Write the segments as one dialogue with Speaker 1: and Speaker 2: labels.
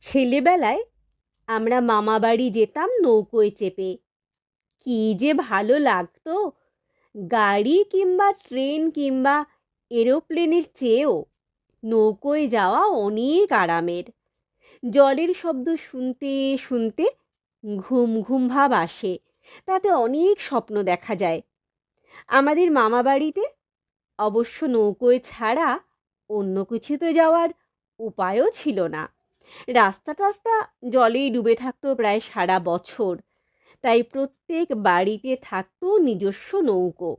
Speaker 1: ছেলেবেলায় আমরা মামাবাড়ি যেতাম নৌকোয় চেপে। কি যে ভালো লাগতো! গাড়ি কিংবা ট্রেন কিংবা এরোপ্লেনের চেয়েও নৌকোয় যাওয়া অনেক আরামের। জলের শব্দ শুনতে শুনতে ঘুম ঘুম ভাব আসে, তাতে অনেক স্বপ্ন দেখা যায়। আমাদের মামাবাড়িতে অবশ্য নৌকোয় ছাড়া অন্য কিছুতে যাওয়ার উপায়ও ছিল না। রাস্তা টাস্তা জলেই ডুবে থাকতো প্রায় সারা বছর, তাই প্রত্যেক বাড়িতে থাকতো নিজস্ব নৌকো।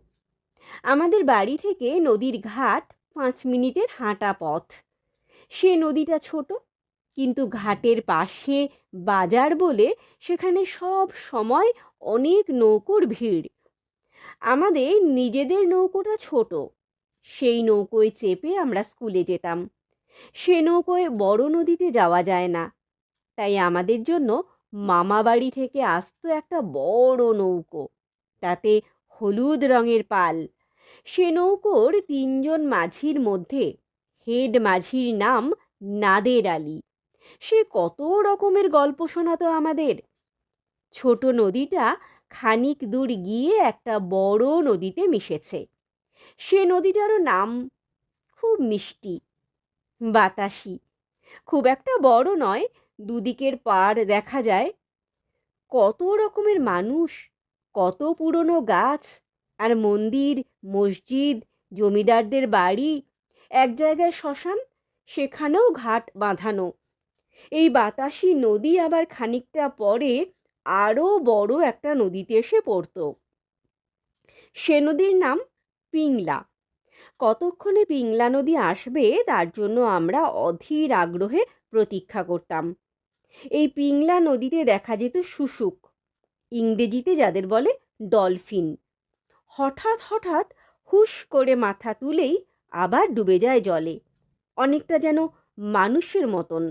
Speaker 1: আমাদের বাড়ি থেকে নদীর ঘাট 5 মিনিটের হাঁটা পথ। সে নদীটা ছোট, কিন্তু ঘাটের পাশে বাজার বলে সেখানে সব সময় অনেক নৌকোর ভিড়। আমাদের নিজেদের নৌকোটা ছোট, সেই নৌকোয় চেপে আমরা স্কুলে যেতাম। সে নৌকোয় বড় নদীতে যাওয়া যায় না, তাই আমাদের জন্য মামাবাড়ি থেকে আসতো একটা বড় নৌকো, তাতে হলুদ রঙের পাল। সে নৌকোর 3জন মাঝির মধ্যে হেড মাঝির নাম নাদের আলী। সে কত রকমের গল্প শোনাতো আমাদের। ছোট নদীটা খানিক দূর গিয়ে একটা বড় নদীতে মিশেছে। সে নদীটারও নাম খুব মিষ্টি, বাতাসি। খুব একটা বড় নয়, দুদিকের পাড় দেখা যায়। কত রকমের মানুষ, কত পুরনো গাছ আর মন্দির, মসজিদ, জমিদারদের বাড়ি, এক জায়গায় শ্মশান, সেখানেও ঘাট বাঁধানো। এই বাতাসি নদী আবার খানিকটা পরে আরও বড় একটা নদীতে এসে পড়তো। সে নদীর নাম পিংলা। কতক্ষণে পিংলা নদী আসবে তার জন্য আমরা অধীর আগ্রহে প্রতীক্ষা করতাম। এই পিংলা নদীতে দেখা যেত শুশুক, ইংরেজিতে যাদের বলে ডলফিন। হঠাৎ হঠাৎ হুশ করে মাথা তুলেই আবার ডুবে যায় জলে, অনেকটা যেন মানুষের মতন।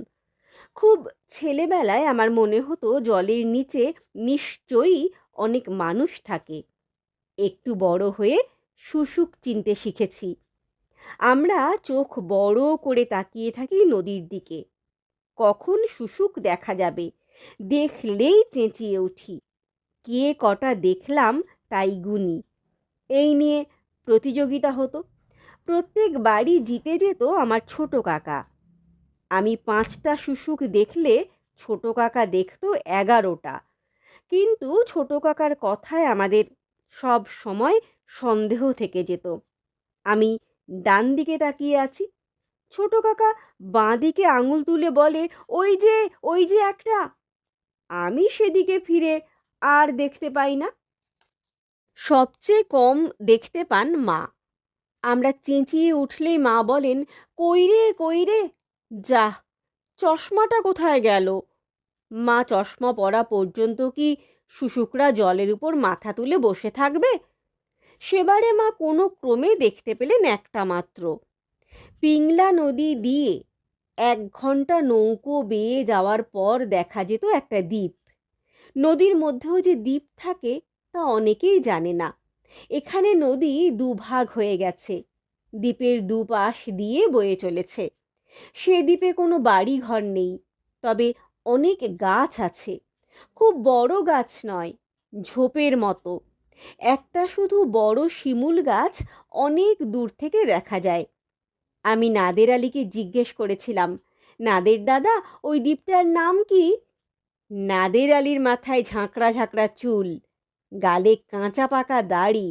Speaker 1: খুব ছেলেবেলায় আমার মনে হতো জলের নিচে নিশ্চয়ই অনেক মানুষ থাকে। একটু বড় হয়ে শুশুক চিনতে শিখেছি। আমরা চোখ বড় করে তাকিয়ে থাকি নদীর দিকে, কখন শুশুক দেখা যাবে, দেখলেই চেঁচিয়ে উঠি। কে কটা দেখলাম তাই গুনি। এই নিয়ে প্রতিযোগিতা হতো। প্রত্যেক বাড়ি জিতে যেত আমার ছোট কাকা। আমি 5টা শুশুক দেখলে ছোট কাকা দেখত 11টা। কিন্তু ছোট কাকার কথায় আমাদের সব সময় সন্দেহ থেকে যেত। আমি ডান দিকে তাকিয়ে আছি, ছোট কাকা বাঁ দিকে আঙুল তুলে বলে, ওই যে, ওই যে একটা। আমি সেদিকে ফিরে আর দেখতে পাই না। সবচেয়ে কম দেখতে পান মা। আমরা চেঁচিয়ে উঠলেই মা বলেন, কই রে কই রে, যা, চশমাটা কোথায় গেল? মা চশমা পরা পর্যন্ত কি শুশুকরা জলের উপর মাথা তুলে বসে থাকবে? সেবারে মা কোনো ক্রমে দেখতে পেলেন একটা মাত্র। পিংলা নদী দিয়ে 1 ঘন্টা নৌকো বেয়ে যাওয়ার পর দেখা যেত একটা দ্বীপ। নদীর মধ্যেও যে দ্বীপ থাকে তা অনেকেই জানে না। এখানে নদী দুভাগ হয়ে গেছে, দ্বীপের দুপাশ দিয়ে বয়ে চলেছে। সে দ্বীপে কোনো বাড়ি ঘর নেই, তবে অনেক গাছ আছে। খুব বড় গাছ নয়, ঝোপের মতো। একটা শুধু বড় শিমুল গাছ অনেক দূর থেকে দেখা যায়। আমি নাদের আলীকে জিজ্ঞেস করেছিলাম, নাদের দাদা, ওই দ্বীপটার নাম কি? নাদের আলীর মাথায় ঝাঁকড়া ঝাঁকড়া চুল, গালে কাঁচা পাকা দাড়ি,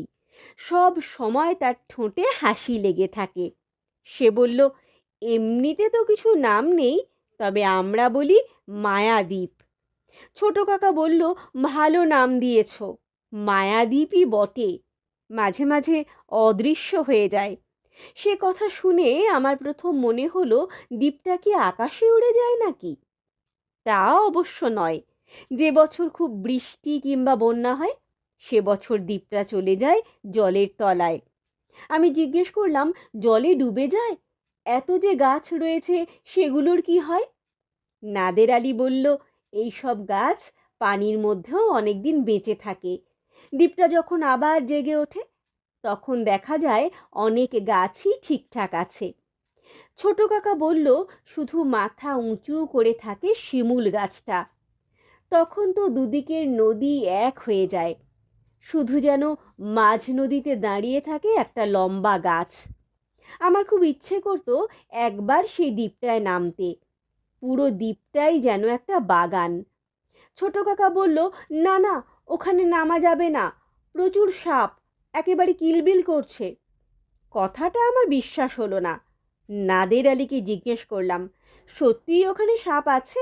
Speaker 1: সব সময় তার ঠোঁটে হাসি লেগে থাকে। সে বলল, এমনিতে তো কিছু নাম নেই, তবে আমরা বলি মায়াদ্বীপ। ছোট কাকা বলল, ভালো নাম দিয়েছ, মায়াদ্বীপই বটে, মাঝে মাঝে অদৃশ্য হয়ে যায়। সে কথা শুনে আমার প্রথম মনে হলো, দ্বীপটা কি আকাশে উড়ে যায় নাকি? তা অবশ্য নয়। যে বছর খুব বৃষ্টি কিংবা বন্যা হয়, সে বছর দ্বীপটা চলে যায় জলের তলায়। আমি জিজ্ঞেস করলাম, জলে ডুবে যায়? এত যে গাছ রয়েছে সেগুলোর কি হয়? নাদের আলী বলল, এই সব গাছ পানির মধ্যেও অনেকদিন বেঁচে থাকে। দ্বীপটা যখন আবার জেগে ওঠে, তখন দেখা যায় অনেক গাছই ঠিকঠাক আছে। ছোট কাকা বলল, শুধু মাথা উঁচু করে থাকে শিমুল গাছটা। তখন তো দুদিকের নদী এক হয়ে যায়, শুধু যেন মাঝ নদীতে দাঁড়িয়ে থাকে একটা লম্বা গাছ। আমার খুব ইচ্ছে করতো একবার সেই দ্বীপটায় নামতে। পুরো দ্বীপটাই যেন একটা বাগান। ছোট কাকা বলল, না না, ওখানে নামা যাবে না, প্রচুর সাপ, একেবারে কিলবিল করছে। কথাটা আমার বিশ্বাস হলো না। নাদের আলীকে জিজ্ঞেস করলাম, সত্যিই ওখানে সাপ আছে?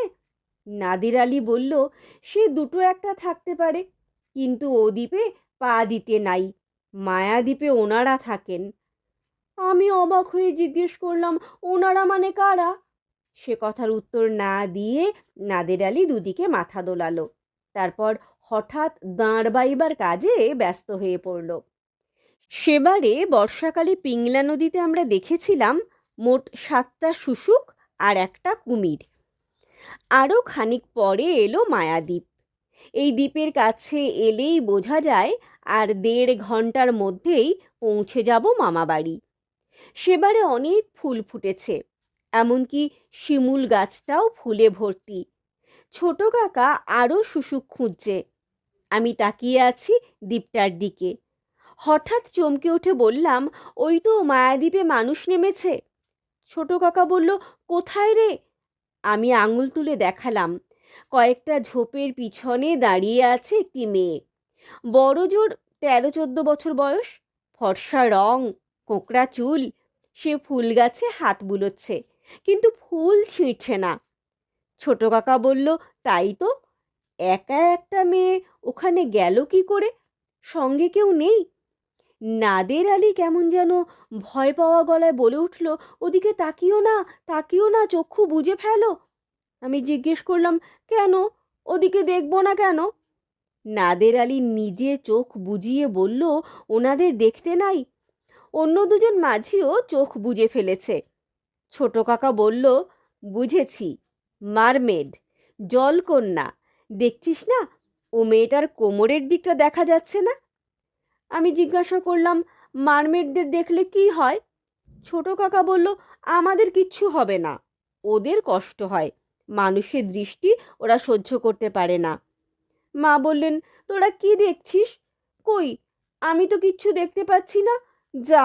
Speaker 1: নাদের আলী বলল, সে দুটো একটা থাকতে পারে, কিন্তু ও দ্বীপে পা দিতে নাই, মায়াদ্বীপে ওনারা থাকেন। আমি অবাক হয়ে জিজ্ঞেস করলাম, ওনারা মানে কারা? সে কথার উত্তর না দিয়ে নাদের আলী দুদিকে মাথা দোলালো। তারপর হঠাৎ দাঁড় বাইবার কাজে ব্যস্ত হয়ে পড়ল। সেবারে বর্ষাকালে পিংলা নদীতে আমরা দেখেছিলাম মোট 7টা শুশুক আর একটা কুমির। আরও খানিক পরে এলো মায়াদ্বীপ। এই দ্বীপের কাছে এলেই বোঝা যায় আর 1.5 ঘন্টার মধ্যেই পৌঁছে যাব মামাবাড়ি। সেবারে অনেক ফুল ফুটেছে, এমনকি শিমুল গাছটাও ফুলে ভর্তি। ছোট কাকা আরও শুশুক খুঁজছে। আমি তাকিয়ে আছি দ্বীপটার দিকে। হঠাৎ চমকে উঠে বললাম, ওই তো মায়াদ্বীপে মানুষ নেমেছে। ছোট কাকা বলল, কোথায় রে? আমি আঙুল তুলে দেখালাম। কয়েকটা ঝোপের পিছনে দাঁড়িয়ে আছে একটি মেয়ে, বড় জোর 13-14 বছর বয়স, ফর্সা রং, কোঁকড়া চুল। সে ফুল গাছে হাত বুলোচ্ছে, কিন্তু ফুল ছিঁড়ছে না। ছোট কাকা বলল, তাই তো, একা একটা মেয়ে ওখানে গেল কি করে? সঙ্গে কেউ নেই? নাদের আলী কেমন যেন ভয় পাওয়া গলায় বলে উঠল, ওদিকে তাকিও না, তাকিও না, চক্ষু বুজে ফেলো। আমি জিজ্ঞেস করলাম, কেন? ওদিকে দেখবো না কেন? নাদের আলী নিজে চোখ বুজিয়ে বলল, ওনাদের দেখতে নাই। অন্য দুজন মাঝিও চোখ বুজে ফেলেছে। ছোট কাকা বলল, বুঝেছি, মারমেড, জলকন্যা। দেখছিস না, ও মেয়েটার কোমরের দিকটা দেখা যাচ্ছে না? আমি জিজ্ঞাসা করলাম, মারমেডদের দেখলে কি হয়? ছোট কাকা বলল, আমাদের কিচ্ছু হবে না, ওদের কষ্ট হয়, মানুষের দৃষ্টি ওরা সহ্য করতে পারে না। মা বললেন, তোরা কি দেখছিস? কই, আমি তো কিচ্ছু দেখতে পাচ্ছি না। যা,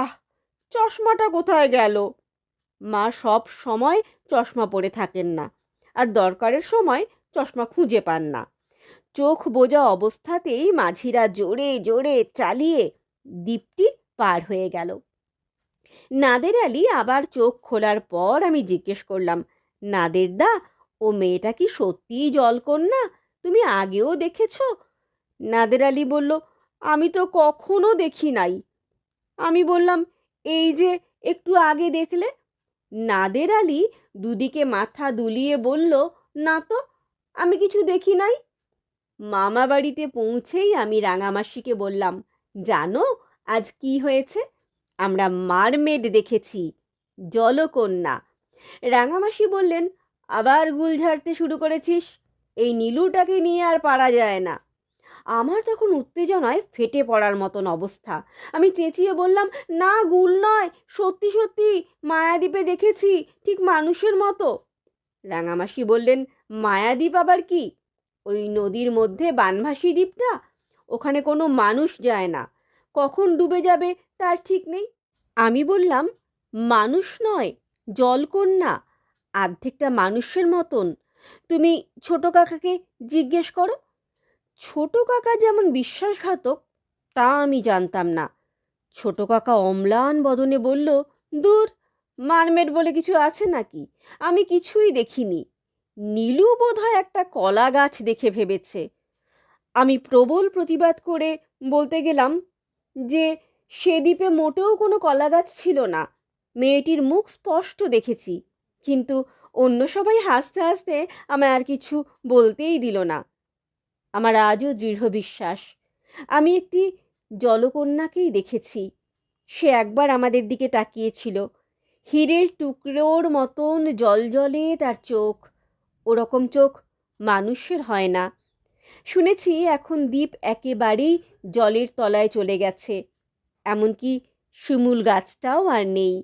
Speaker 1: চশমাটা কোথায় গেল? মা সব সময় চশমা পরে থাকেন না, আর দরকারের সময় চশমা খুঁজে পান না। চোখ বোঝা অবস্থাতেই মাঝিরা জোরে জোরে চালিয়ে দ্বীপটি পার হয়ে গেল। নাদের আলী আবার চোখ খোলার পর আমি জিজ্ঞেস করলাম, নাদের দা, ও মেয়েটা কি সত্যিই জলকন্যা? তুমি আগেও দেখেছ? নাদের আলী বলল, আমি তো কখনো দেখি নাই। আমি বললাম, এই যে একটু আগে দেখলে। নাদের আলী দুদিকে মাথা দুলিয়ে বলল, না তো, আমি কিছু দেখি নাই। মামা বাড়িতে পৌঁছেই আমি রাঙামাসিকে বললাম, জানো আজ কি হয়েছে? আমরা মারমেড দেখেছি, জলকন্যা। রাঙামাসি বললেন, আবার গুল ঝাড়তে শুরু করেছিস? এই নীলুটাকে নিয়ে আর পারা যায় না। আমার তখন উত্তেজনায় ফেটে পড়ার মতন অবস্থা। আমি চেঁচিয়ে বললাম, না, গুল নয়, সত্যি সত্যি মায়াদ্বীপে দেখেছি, ঠিক মানুষের মতো। রাঙামাসি বললেন, মায়াদ্বীপ আবার কি? ওই নদীর মধ্যে বানভাসী দ্বীপটা, ওখানে কোনো মানুষ যায় না, কখন ডুবে যাবে তার ঠিক নেই। আমি বললাম, মানুষ নয়, জলকন্যা, আর্ধেকটা মানুষের মতন। তুমি ছোট কাকাকে জিজ্ঞেস করো। ছোট কাকা যেমন বিশ্বাসঘাতক তা আমি জানতাম না। ছোট কাকা অম্লান বদনে বলল, দূর, মারমেড বলে কিছু আছে নাকি? আমি কিছুই দেখিনি। নীলু বোধহয় একটা কলা গাছ দেখে ভেবেছে। আমি প্রবল প্রতিবাদ করে বলতে গেলাম যে সে দ্বীপে মোটেও কোনো কলা গাছ ছিল না, মেয়েটির মুখ স্পষ্ট দেখেছি। কিন্তু অন্য সবাই হাসতে হাসতে আমায় আর কিছু বলতেই দিল না। আমার আজও দৃঢ় বিশ্বাস, আমি একটি জলকন্যাকেই দেখেছি। সে একবার আমাদের দিকে তাকিয়েছিল, হীরের টুকরোর মতন জলজলে তার চোখ। ওরকম চোখ মানুষের হয় না। শুনেছি এখন দ্বীপ একেবারেই জলের তলায় চলে গেছে, এমনকি শিমুল গাছটাও আর নেই।